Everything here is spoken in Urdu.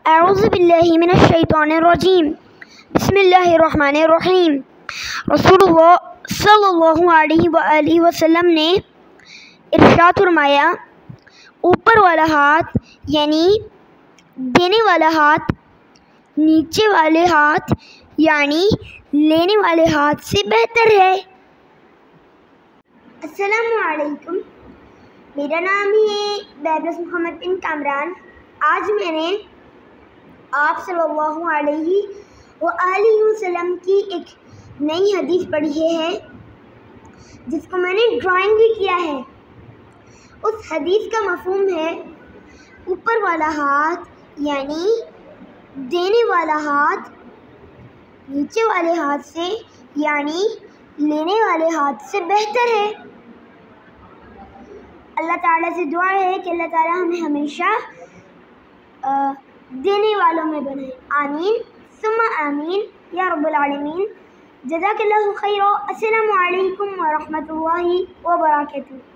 اعوذ باللہ من الشیطان الرجیم بسم اللہ الرحمن الرحیم۔ رسول اللہ صلی اللہ علیہ وآلہ وسلم نے ارشاد فرمایا، اوپر والا ہاتھ یعنی دینے والا ہاتھ نیچے والے ہاتھ یعنی لینے والے ہاتھ سے بہتر ہے۔ السلام علیکم، میرا نام ہے بیبرس محمد بن کامران۔ آج میں نے آپ صلی اللہ علیہ وآلہ وسلم کی ایک نئی حدیث پڑھی ہے جس کو میں نے ڈرائنگ بھی کیا ہے۔ اس حدیث کا مفہوم ہے اوپر والا ہاتھ یعنی دینے والا ہاتھ نیچے والے ہاتھ سے یعنی لینے والے ہاتھ سے بہتر ہے۔ اللہ تعالیٰ سے دعا ہے کہ اللہ تعالیٰ ہمیں ہمیشہ دینے والوں میں بنائے، آمین ثم آمین یا رب العالمین۔ جزاک اللہ خیر۔ السلام علیکم ورحمۃ اللہ وبرکاتہ۔